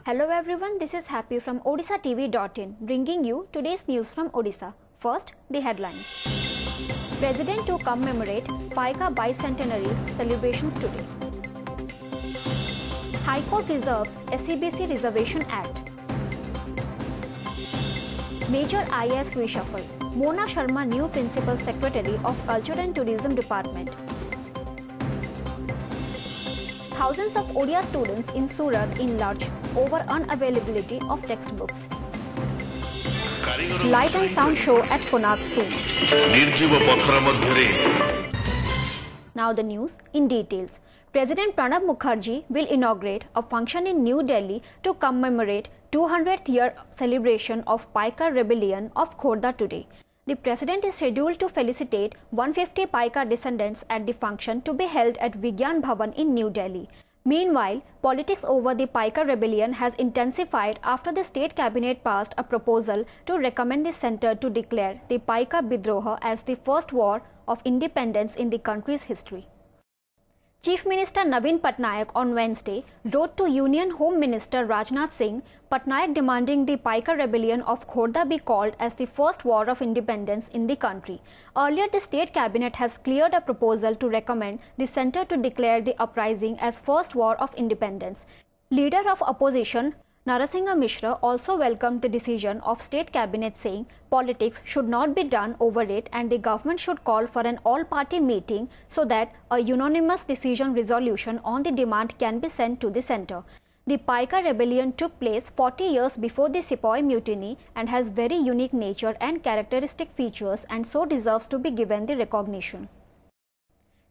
Hello everyone, this is Happy from Odishatv.in, bringing you today's news from Odisha. First, the headlines. President to commemorate Paika bicentenary celebrations today. High Court reserves SCBC Reservation Act. Major IAS reshuffle. Mona Sharma new Principal Secretary of Culture and Tourism Department. Thousands of Odia students in Surat in lurch over unavailability of textbooks. Light and sound show at Konark soon. Now the news in details. President Pranab Mukherjee will inaugurate a function in New Delhi to commemorate 200th year celebration of Paika rebellion of Khordha today. The president is scheduled to felicitate 150 Paika descendants at the function to be held at Vigyan Bhavan in New Delhi. Meanwhile, politics over the Paika rebellion has intensified after the state cabinet passed a proposal to recommend the centre to declare the Paika Bidroha as the first war of independence in the country's history. Chief Minister Naveen Patnaik on Wednesday wrote to Union Home Minister Rajnath Singh, Patnaik demanding the Paika rebellion of Khordha be called as the first war of independence in the country. Earlier, the state cabinet has cleared a proposal to recommend the centre to declare the uprising as first war of independence. Leader of opposition Narasingha Mishra also welcomed the decision of state cabinet, saying politics should not be done over it and the government should call for an all-party meeting so that a unanimous decision resolution on the demand can be sent to the centre. The Paika rebellion took place 40 years before the Sepoy mutiny and has very unique nature and characteristic features and so deserves to be given the recognition.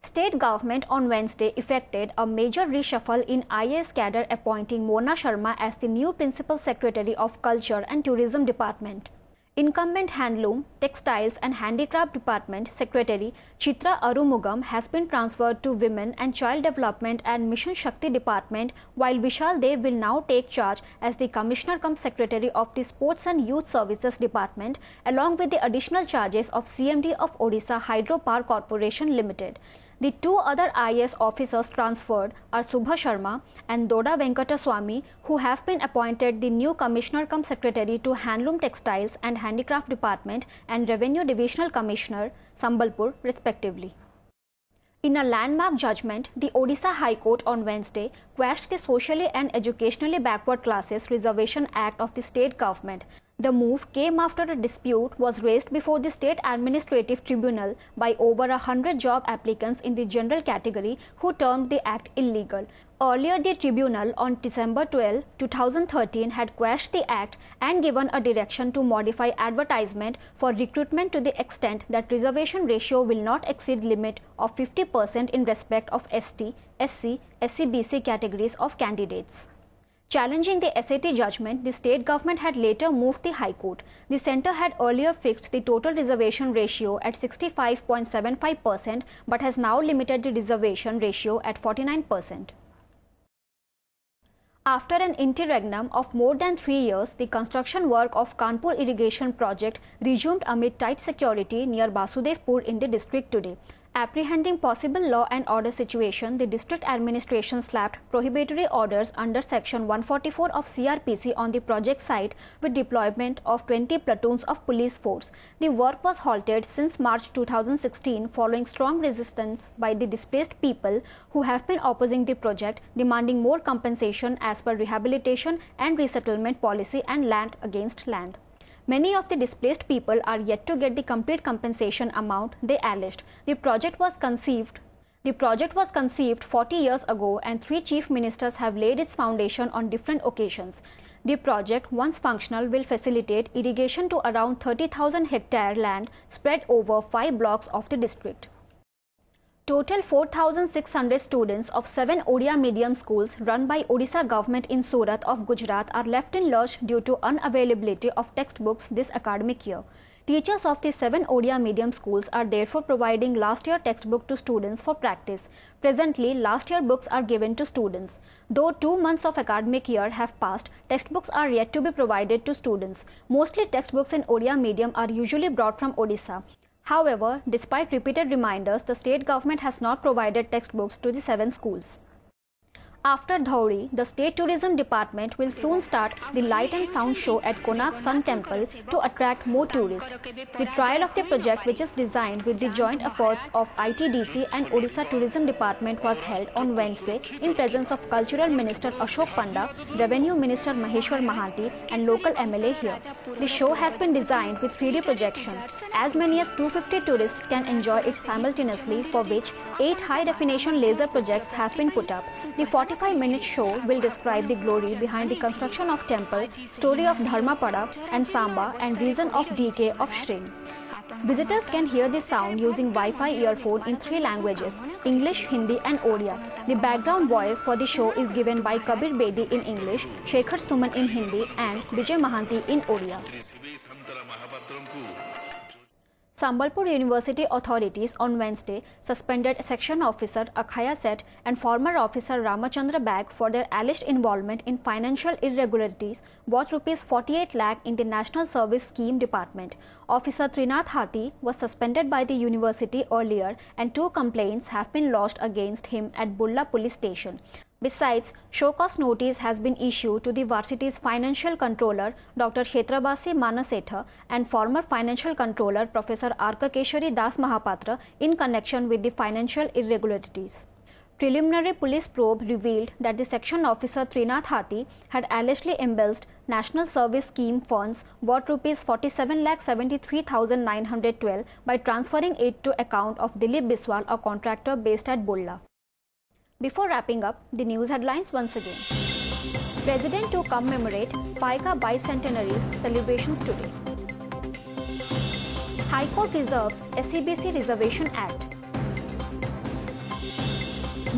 State government on Wednesday effected a major reshuffle in IAS cadre, appointing Mona Sharma as the new Principal Secretary of Culture and Tourism Department. Incumbent Handloom, Textiles and Handicraft Department Secretary Chitra Arumugam has been transferred to Women and Child Development and Mission Shakti Department, while Vishal Dev will now take charge as the Commissioner cum Secretary of the Sports and Youth Services Department, along with the additional charges of CMD of Odisha Hydropower Corporation Limited. The two other IAS officers transferred are Subha Sharma and Doda Venkataswamy, who have been appointed the new Commissioner cum Secretary to Handloom, Textiles and Handicraft Department and Revenue Divisional Commissioner, Sambalpur, respectively. In a landmark judgment, the Odisha High Court on Wednesday quashed the Socially and Educationally Backward Classes Reservation Act of the state government. The move came after a dispute was raised before the State Administrative Tribunal by over 100 job applicants in the general category who termed the act illegal. Earlier, the tribunal on December 12, 2013 had quashed the act and given a direction to modify advertisement for recruitment to the extent that reservation ratio will not exceed limit of 50% in respect of ST, SC, SC/BC categories of candidates. Challenging the SAT judgment, the state government had later moved the High Court. The centre had earlier fixed the total reservation ratio at 65.75% but has now limited the reservation ratio at 49%. After an interregnum of more than 3 years, the construction work of Kanpur irrigation project resumed amid tight security near Basudevpur in the district today. Apprehending possible law and order situation, the district administration slapped prohibitory orders under section 144 of CRPC on the project site with deployment of 20 platoons of police force. The work was halted since March 2016 following strong resistance by the displaced people who have been opposing the project, demanding more compensation as per rehabilitation and resettlement policy and land against land. Many of the displaced people are yet to get the complete compensation amount, they alleged. The project was conceived 40 years ago and 3 chief ministers have laid its foundation on different occasions. The project, once functional, will facilitate irrigation to around 30,000 hectare land spread over 5 blocks of the district. Total 4,600 students of 7 Odia medium schools run by Odisha government in Surat of Gujarat are left in lurch due to unavailability of textbooks this academic year. Teachers of the 7 Odia medium schools are therefore providing last year textbook to students for practice. Presently, last year books are given to students. Though 2 months of academic year have passed, textbooks are yet to be provided to students. Mostly textbooks in Odia medium are usually brought from Odisha. However, despite repeated reminders, the state government has not provided textbooks to the 7 schools. After Dhauri, the State Tourism Department will soon start the Light and Sound Show at Konark Sun Temple to attract more tourists. The trial of the project, which is designed with the joint efforts of ITDC and Odisha Tourism Department, was held on Wednesday in presence of Cultural Minister Ashok Panda, Revenue Minister Maheshwar Mahanti and local MLA here. The show has been designed with 3D projection. As many as 250 tourists can enjoy it simultaneously, for which 8 high-definition laser projects have been put up. The 45-minute show will describe the glory behind the construction of temple, story of Dharmapada and Samba, and reason of decay of Shrin. Visitors can hear the sound using Wi-Fi earphone in 3 languages, English, Hindi and Odia. The background voice for the show is given by Kabir Bedi in English, Shekhar Suman in Hindi and Vijay Mahanti in Odia. Sambalpur University authorities on Wednesday suspended Section Officer Akhaya Seth and former officer Ramachandra Bag for their alleged involvement in financial irregularities worth ₹48 lakh in the National Service Scheme Department. Officer Trinath Hathi was suspended by the university earlier and 2 complaints have been lodged against him at Bulla Police Station. Besides, show cause notice has been issued to the varsity's financial controller Dr. Kshetrabasi Manasetha and former financial controller Professor Arkakeshwari Das Mahapatra in connection with the financial irregularities. Preliminary police probe revealed that the section officer Trinath Hathi had allegedly embezzled National Service Scheme funds worth ₹47,73,912 by transferring it to account of Dilip Biswal, a contractor based at Bulla. Before wrapping up, the news headlines once again. President to commemorate Paika bicentenary celebrations today. High Court reserves SCBC Reservation Act.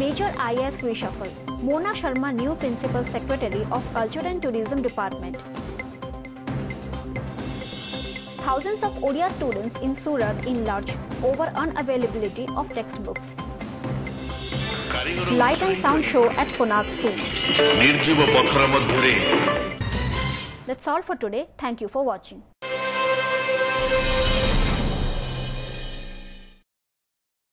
Major IAS reshuffle. Mona Sharma new Principal Secretary of Culture and Tourism Department. Thousands of Odia students in Surat in lurch over unavailability of textbooks. Light and Sound Show at Konark soon. That's all for today. Thank you for watching.